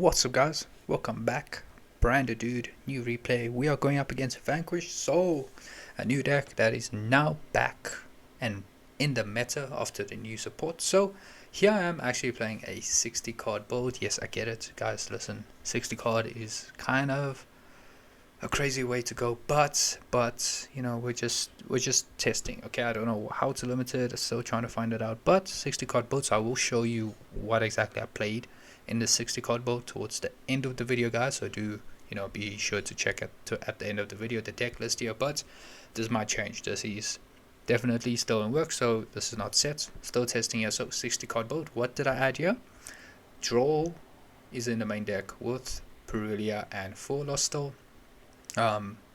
What's up, guys? Welcome back. Branded dude, new replay. We are going up against Vanquish Soul, a new deck that is now back and in the meta after the new support. So here I am actually playing a 60 card build. Yes, I get it, guys. Listen, 60 card is kind of a crazy way to go, but you know, we're just testing. Okay, I don't know how to limit it. I'm still trying to find it out. But 60 card builds, I will show you what exactly I played in the 60 card build towards the end of the video, guys. So do be sure to check at the end of the video the deck list here. But this might change. This is definitely still in work, so this is not set. Still testing here. So 60 card build. What did I add here? Draw is in the main deck with Perulia and 4 Lost Still.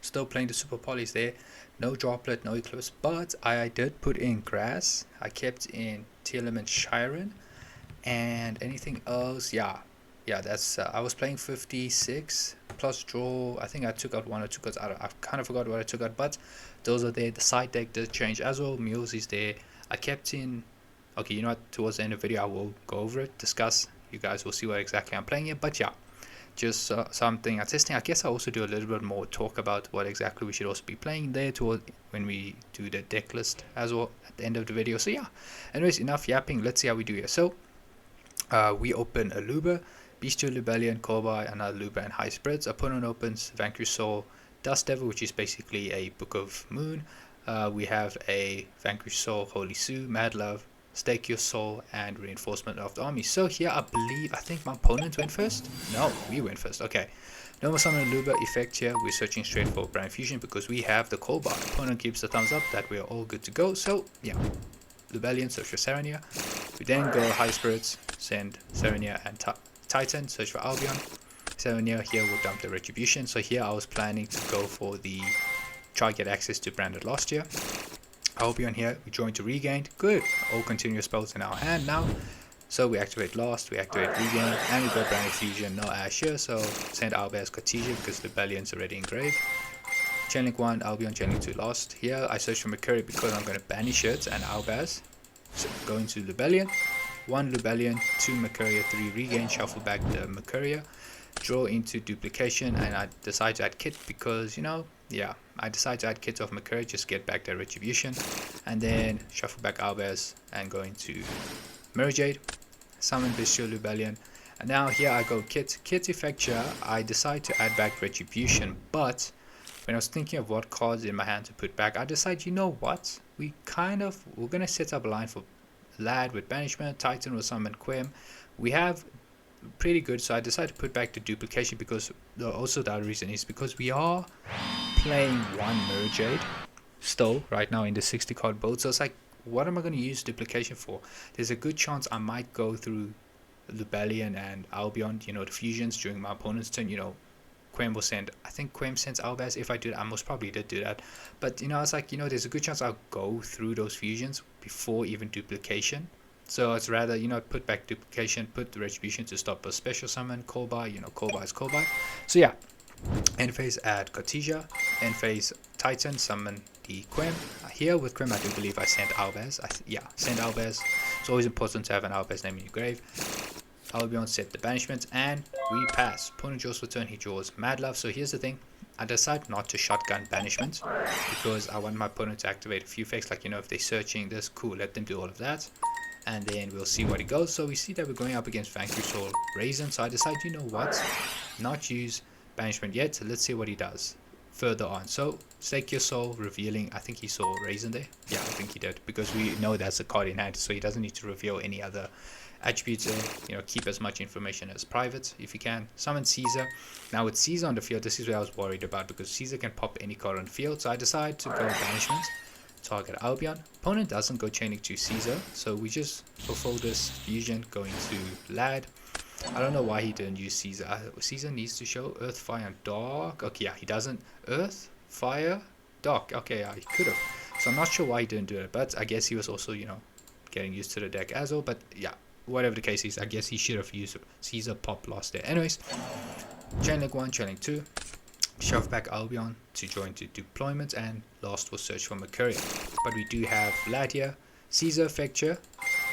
Still playing the super polys there. No droplet, no eclipse, but I did put in grass. I kept in Telement Shiren. And anything else? Yeah, that's I was playing 56 plus draw. I think I took out 1 or 2 cards. I kind of forgot what I took out, but those are there. The side deck did change as well. Mules is there. I kept in, okay, you know what, towards the end of the video I will go over it, discuss. You guys will see what exactly I'm playing here. But yeah, just something I'm testing. I guess I also do a little bit more talk about what exactly we should also be playing there toward when we do the deck list as well at the end of the video. So yeah, anyways, enough yapping. Let's see how we do here. So we open a Luba, Bestial Lubellion, Kobai, another Luba, and high spreads. Opponent opens Vanquish Soul, Dust Devil, which is basically a Book of Moon. We have a Vanquish Soul, Holy Sue, Mad Love, Stake Your Soul, and Reinforcement of the Army. So here I think my opponent went first. No, we went first. Okay. Normal summon Luba effect here. We're searching straight for Brand Fusion because we have the Kobai. Opponent gives the thumbs up that we are all good to go. So yeah, Lubellion, search for Serenia. We then go high spirits, send Serenia and Titan, search for Albion. Serenia here will dump the Retribution. So here I was planning to go for the try get access to Branded last year. Albion here, we join to Regained. Good. All continuous spells in our hand now. So we activate Lost, we activate Regain, and we go Branded Fusion, no Ash here. So send Albaz Cartesia because Lubellion's already engraved. Chainlink 1, Albion, Chainlink 2 Lost. Here I search for Mercury because I'm going to banish it and Albaz. So go into Lubellion. 1 Lubellion, 2 Mercuria, 3 Regain, shuffle back the Mercuria. Draw into Duplication, and I decide to add Kit because, yeah, I decide to add Kit of Mercuria, just get back the Retribution. And then shuffle back Albaz and go into Mirror Jade. Summon Bestial Lubellion. And now here I go Kit. Kit effect here, I decide to add back Retribution, but when I was thinking of what cards in my hand to put back, I decided, you know what? We're going to set up a line for Lad with Banishment, Titan will summon Quem. We have pretty good, so I decided to put back the Duplication because, also the other reason is because we are playing 1 Mirror Jade still right now in the 60 card build. So it's like, what am I going to use Duplication for? There's a good chance I might go through Lubellion and Albion, the fusions during my opponent's turn, Quem will send, I think Quem sends Albaz. If I do that, I most probably did do that. But, it's like, there's a good chance I'll go through those fusions before even Duplication. So it's rather, put back Duplication, put the Retribution to stop a special summon, Kobai, Kobai is Kobai. So yeah, end phase add Cartesia, end phase Titan, summon the Quem. Here with Quem, I do believe I sent Albaz. Send Albaz. It's always important to have an Albaz name in your grave. Albion set the banishment and we pass. Opponent draws for turn, he draws Mad Love. So here's the thing, I decide not to shotgun banishment because I want my opponent to activate a few effects, like if they're searching this, cool, let them do all of that and then we'll see what it goes. So we see that we're going up against Vanquish Soul Raisin, so I decide, you know what, not use banishment yet, so let's see what he does further on. So Stake Your Soul, revealing, I think he saw Raisin there. Yeah, I think he did, because we know that's a card in hand, so he doesn't need to reveal any other attributes there. Keep as much information as private if you can. Summon Caesar. Now with Caesar on the field, this is where I was worried about, because Caesar can pop any card on the field, so I decide to go banishment, target Albion. Opponent doesn't go chaining to Caesar, so we just fulfill this fusion, going to Lad. I don't know why he didn't use Caesar. Caesar needs to show Earth, Fire, and Dark. Okay, yeah, he doesn't. Earth, Fire, Dark. Okay, yeah, he could have. So I'm not sure why he didn't do it, but I guess he was also, getting used to the deck as well. But yeah, whatever the case is, I guess he should have used Caesar pop lost there. Anyways, Chainlink 1, Chainlink 2, shove back Albion to join to deployment, and last will search for Mercuria. But we do have Lad here. Caesar effect here.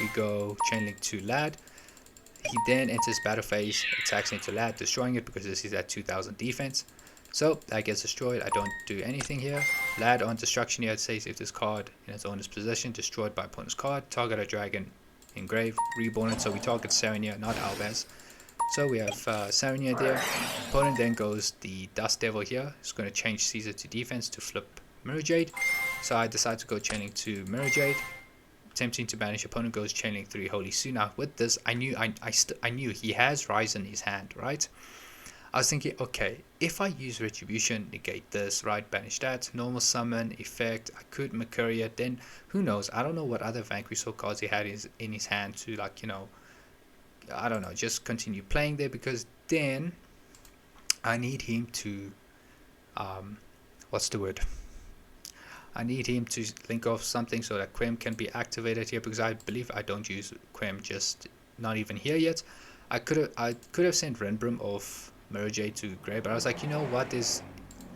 We go Chainlink 2 Lad. He then enters battle phase, attacks into LAD, destroying it because this is at 2000 defense. So that gets destroyed. I don't do anything here. LAD on destruction here, it says if this card in its owner's possession destroyed by opponent's card, target a dragon engrave, reborn it. So we target Sarenia, not Albaz. So we have Sarenia there. Opponent then goes the Dust Devil here. It's going to change Caesar to defense to flip Mirror Jade. So I decide to go chaining to Mirror Jade. Attempting to banish, opponent goes chaining 3 Holy Su. Now with this, I knew he has Rise in his hand, right? I was thinking, okay, if I use Retribution, negate this, right? Banish that, normal summon, effect, I could Mercuria, then who knows? I don't know what other Vanquish Soul cards he had in his hand to, like, you know, I don't know, just continue playing there, because then I need him to, what's the word? I need him to link off something so that Quem can be activated here, because I believe I don't use Quem, just not even here yet. I could have sent Renbrim off Mirror Jade to Grey, but I was like, you know what,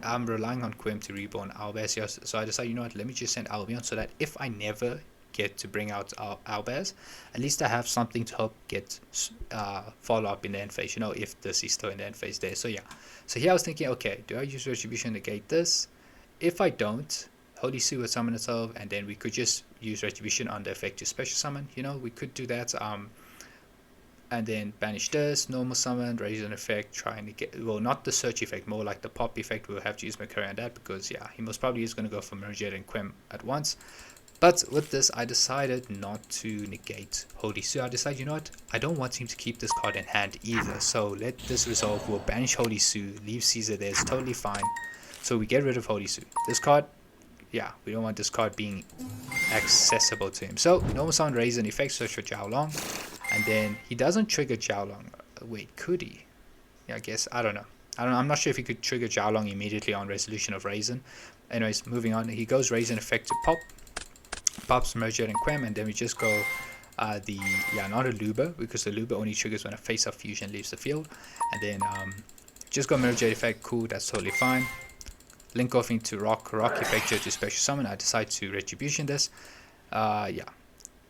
I'm relying on Quem to reborn Albaz here, so I decided, you know what, let me just send Albion, so that if I never get to bring out Albaz, at least I have something to help get follow up in the end phase, you know, if this is still in the end phase there. So yeah, so here I was thinking, okay, do I use Retribution to negate this? If I don't, Holy Su would summon itself, and then we could just use Retribution on the effect to special summon, you know, we could do that. And then banish this, normal summon, raise an effect, trying to get, well, not the search effect, more like the pop effect. We'll have to use Mercury on that, because yeah, he most probably is going to go for Mirror Jade and Quem at once. But with this, I decided not to negate Holy Su. I decided, you know what, I don't want him to keep this card in hand either, so let this resolve. We'll banish Holy Su, leave Caesar there, it's totally fine. So we get rid of Holy Su. This card, yeah, we don't want this card being accessible to him. So normal summon, raise an effect, search for Jiao Long. And then he doesn't trigger Jiao Long. Wait, could he? Yeah, I guess. I don't know. I'm not sure if he could trigger Jiao Long immediately on resolution of Raisin. Anyways, moving on. He goes Raisin effect to pop. Pops Merge and Quem, and then we just go not a Luba, because the Luba only triggers when a face-up fusion leaves the field. And then just go Merge effect. Cool, that's totally fine. Link off into Rock effect to special summon. I decide to Retribution this. Yeah.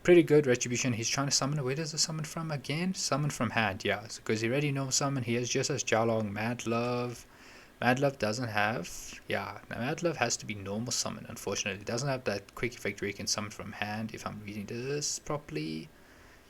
Pretty good Retribution. He's trying to summon. Where does the summon from again? Summon from hand, yeah. Because he already knows summon. He has just as Jiao Long, Mad Love. Mad Love doesn't have. Yeah, Mad Love has to be normal summon, unfortunately. It doesn't have that quick effect where you can summon from hand, if I'm reading this properly.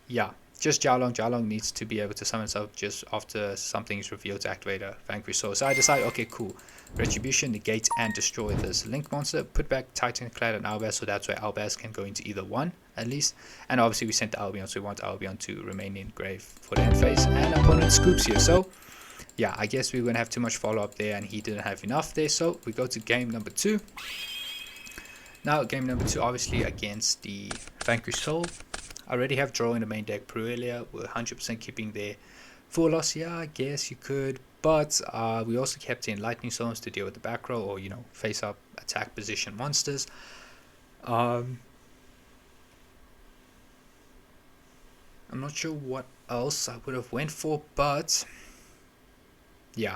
Yeah, just Jiao Long. Jiao Long needs to be able to summon itself just after something is revealed to activate a Vanquish Soul. So I decide, okay, cool. Retribution, negate, and destroy this Link monster. Put back Titanclad and Albaz, so that's why Albaz can go into either one, at least. And obviously we sent the Albion, so we want Albion to remain in grave for the end phase. And opponent scoops here, so yeah, I guess we were going to have too much follow-up there, and he didn't have enough there, so we go to game number 2. Now, game number 2, obviously against the Vanquish Soul. I already have draw in the main deck. Perelia, we're 100% keeping their full loss. Yeah, I guess you could, but we also kept in Lightning Stones to deal with the back row, or, you know, face-up attack position monsters. I'm not sure what else I would have went for, but yeah,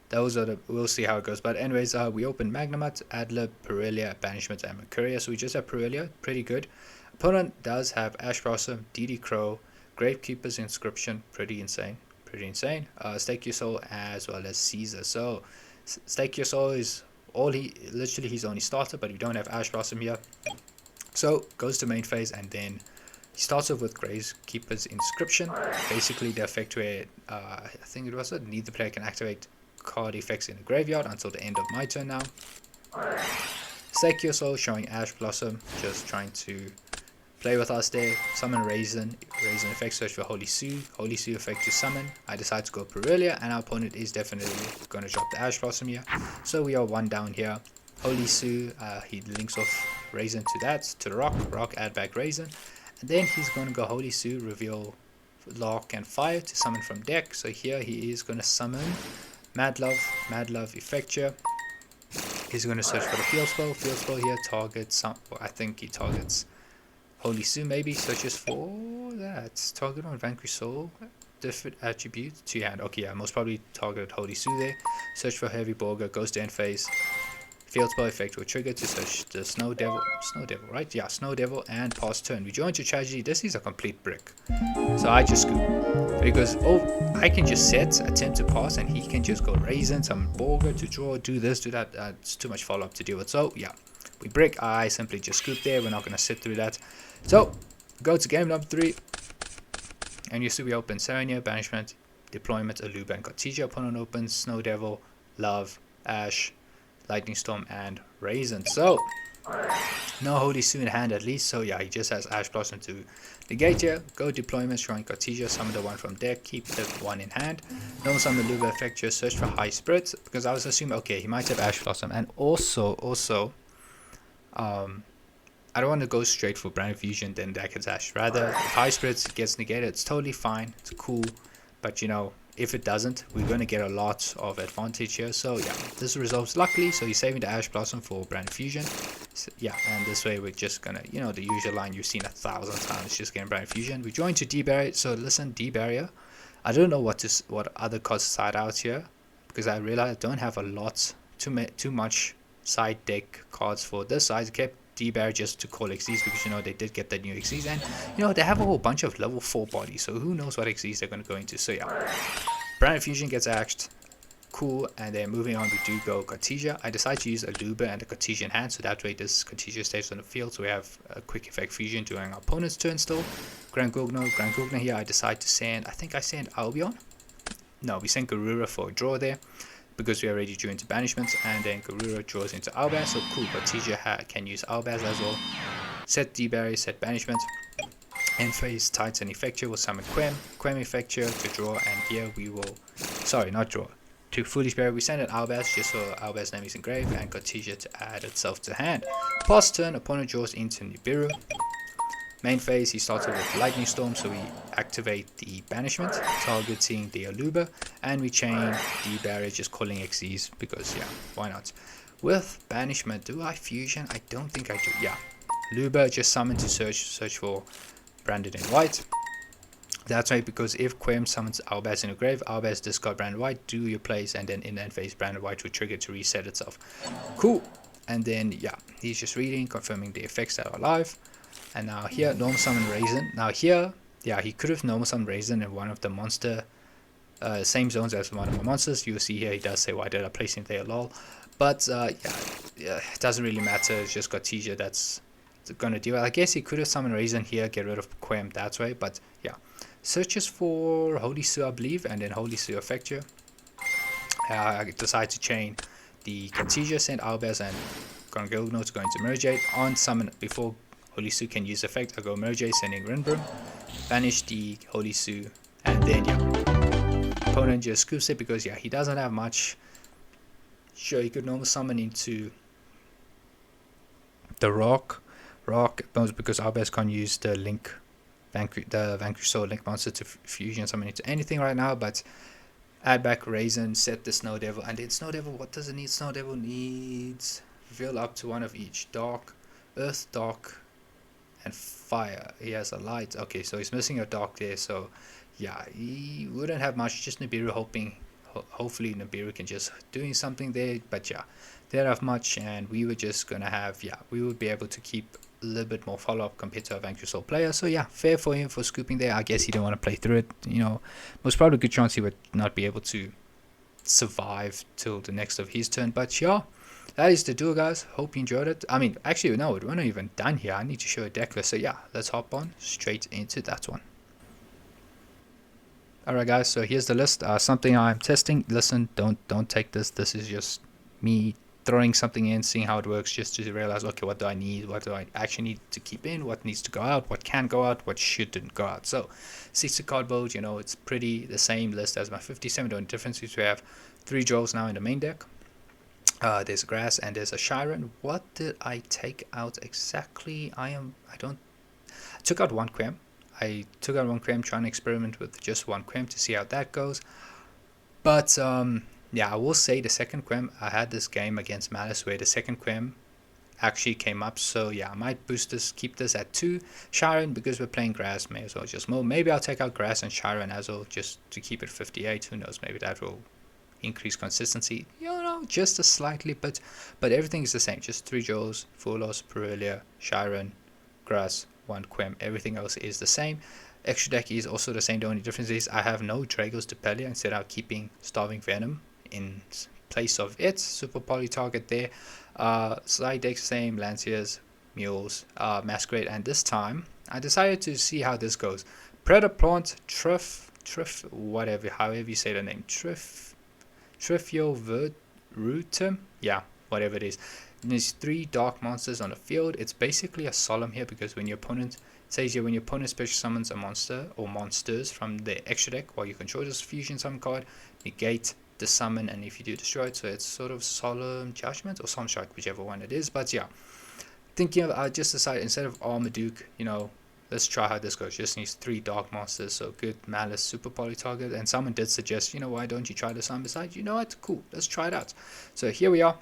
those are the, we'll see how it goes. But anyways, we open Magnamut, Adler, Perelia, Banishment, and Mercuria. So we just have Perelia, pretty good. Opponent does have Ash Blossom, DD Crow, Gravekeeper's Inscription, pretty insane. Stake Your Soul, as well as Caesar. So Stake Your Soul is all literally his only starter, but we don't have Ash Blossom here. So goes to main phase, and then he starts off with Gravekeeper's Inscription. Basically the effect where I think it was neither player can activate card effects in the graveyard until the end of my turn now. Stake Your Soul, showing Ash Blossom, just trying to play with us there. Summon Raisin effect, search for Holy Su effect to summon. I decide to go Perelia, and our opponent is definitely going to drop the Ash Blossom here. So we are one down here. Holy Su, he links off Raisin to that, to the Rock, add back Raisin. And then he's going to go Holy Su, reveal Lock and Fire to summon from deck. So here he is going to summon Mad Love effect here. He's going to search for the field spell here, targets, I think he targets Holy Su, maybe searches for that. Target on Vanquish Soul, different attribute to hand. Okay, yeah, most probably target Holy Su there. Search for Heavy Borger, goes to end phase. Field spell effect will trigger to search the Snow Devil, right? Yeah, Snow Devil, and pass turn. We join to tragedy. This is a complete brick. So I just scoop. Because I can just set, attempt to pass, and he can just go Raisin, some Borger to draw, do this, do that. It's too much follow-up to deal with. So yeah, we brick. I simply just scoop there. We're not going to sit through that. So go to game number 3. And you see we open Serenia, Banishment, Deployment, Aluba, and Cartesia. Opponent opens Snow Devil, Love, Ash, Lightning Storm, and Raisin. So no Holy Sue in hand at least. So yeah, he just has Ash Blossom to negate here. Go Deployment, showing Cartesia, summon the one from deck, keep the one in hand. No summon Aluba effect, just search for High Spirit, because I was assuming, okay, he might have Ash Blossom. And also, I don't want to go straight for Brand Fusion then deck attack. Rather, if High Spirits gets negated, it's totally fine. It's cool. But, you know, if it doesn't, we're going to get a lot of advantage here. So, yeah, this resolves luckily. So, he's saving the Ash Blossom for Brand Fusion. So, yeah, and this way we're just going to, you know, the usual line you've seen 1,000 times, just getting Brand Fusion. We join to D-Barrier. So, listen, D-Barrier. I don't know what other cards side out here, because I realize I don't have a lot, too much side deck cards for this side. I kept D-Barrier just to call XCs, because, you know, they did get the new XCs, and, you know, they have a whole bunch of level 4 bodies, so who knows what XCs they're going to go into. So yeah, Brand Fusion gets axed, cool. And then moving on, we do go Cartesia. I decide to use Aluba and the Cartesia in hand, so that way this Cartesia stays on the field, so we have a quick effect fusion during our opponent's turn still. Grand Gugna here, I decide to send, I think I sent Albion. No, we sent Garura for a draw there, because we already drew into banishments, and then Garura draws into Albaz. So cool, Cartesia can use Albaz as well. Set D-Barrier, set banishment. End phase, Titan Effecture will summon Quem Effecture to draw, and here we will, sorry, not draw, to Foolish Barrier. We send an Albaz just so Albaz's name is engraved, and Cartesia to add itself to hand. Pass turn, opponent draws into Nibiru. Main phase, he started with Lightning Storm, so we activate the Banishment, targeting the Aluba, and we chain the Barrier, just calling XCs, because yeah, why not? With Banishment, do I fusion? I don't think I do. Yeah, Aluba just summon to search for Branded in White. That's right, because if Quem summons Albaz in a grave, Albaz discard Branded White, do your plays, and then in end phase, Branded White will trigger to reset itself. Cool. And then yeah, he's just reading, confirming the effects that are live. And now here, normal summon Raisin. Now here, yeah, he could have normal summon Raisin in one of the monster, same zones as one of my monsters. You'll see here, he does say, why did I place him there, lol. But yeah, it doesn't really matter. It's just Cartesia that's going to deal. I guess he could have summoned Raisin here, get rid of Quem that way. But yeah, searches for Holy Sue, I believe, and then Holy Sue Effecture. I decide to chain the Cartesia, send Albaz and Gongilno to go into Mergate. On summon before Holy Sue can use effect, I go Merge, sending Rinbroom, banish the Holy Sue, and then yeah, opponent just scoops it, because yeah, he doesn't have much. Sure, he could normal summon into the Rock, because Albaz can't use the Link, the Vanquish Soul Link monster to fusion summon into anything right now, but add back Raisin, set the Snow Devil, and then Snow Devil, what does it need? Snow Devil needs reveal up to one of each, Dark, Earth, Dark, and Fire. He has a light. Okay, so he's missing a dark there, so yeah, he wouldn't have much. Just Nibiru, hopefully Nibiru can just doing something there, but yeah, they don't have much, and we were just gonna have, yeah, we would be able to keep a little bit more follow-up compared to a Vanquish Soul player. So yeah, fair for him for scooping there. I guess he didn't want to play through it, you know, most probably a good chance he would not be able to survive till the next of his turn. But yeah, that is the duel, guys. Hope you enjoyed it. I mean, actually, no, we're not even done here. I need to show a deck list. So yeah, let's hop on straight into that one. Alright, guys, so here's the list. Something I'm testing. Listen, don't take this. This is just me throwing something in, seeing how it works, just to realize, okay, what do I need? What do I actually need to keep in? What needs to go out? What can go out? What shouldn't go out? So 60 cardboard, you know, it's pretty the same list as my 57. The only difference is we have 3 draws now in the main deck. There's a Grass and there's a Shiren. What did I take out exactly? I took out one Quem. I took out one Quem, trying to experiment with just one Quem to see how that goes. But yeah, I will say the second Quem, I had this game against Malice where the second Quem actually came up. So yeah, I might boost this, keep this at 2. Shiren, because we're playing Grass, may as well just mow. Maybe I'll take out Grass and Shiren as well, just to keep it 58. Who knows, maybe that will increase consistency. You know, know, just a slightly bit, but everything is the same. Just 3 Joes, Fulos, Perelia, Chiron, Grass, 1 Quem. Everything else is the same. Extra deck is also the same. The only difference is I have no Dragos Despia instead of keeping Starving Venom in place of it. Super poly target there. Side deck same, Lanciers, Mules, Masquerade, and this time I decided to see how this goes. Predator Plant, Triff, whatever, however you say the name, Triffio yeah, whatever it is. And there's 3 dark monsters on the field. It's basically a solemn here because when your opponent, it says here, when your opponent special summons a monster or monsters from the extra deck while you control this fusion summon card, negate the summon, and if you do, destroy it. So it's sort of solemn judgment or some strike, whichever one it is. But yeah, thinking of, I just decided instead of Armaduke, let's try how this goes. Just needs 3 dark monsters, so good Malice, super poly target. And someone did suggest, why don't you try this on beside? You know what? Cool, let's try it out. So here we are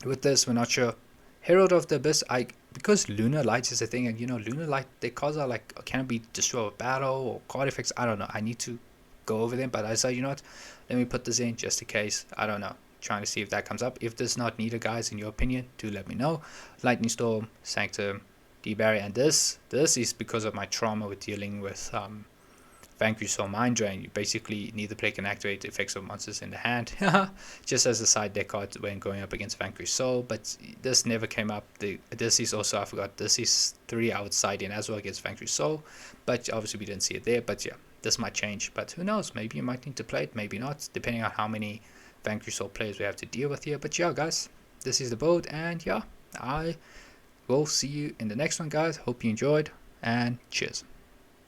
with this. We're not sure. Herald of the Abyss, because Lunar Light is a thing, and Lunar Light, their cards are like, can it be destroyed with battle or card effects? I don't know. I need to go over them, but I said, what? Let me put this in just in case. I don't know. Trying to see if that comes up. If this is not needed, guys, in your opinion, do let me know. Lightning Storm, Sanctum, D-Barry, and this is because of my trauma with dealing with Vanquish Soul Mind Drain. You basically neither play can activate the effects of monsters in the hand, just as a side deck card when going up against Vanquish Soul. But this never came up. This is also, I forgot, this is 3 outside in as well against Vanquish Soul, but obviously we didn't see it there. But yeah, this might change, but who knows, maybe you might need to play it, maybe not, depending on how many Vanquish Soul players we have to deal with here. But yeah, guys, this is the build, and yeah, I will see you in the next one, guys. Hope you enjoyed, and cheers.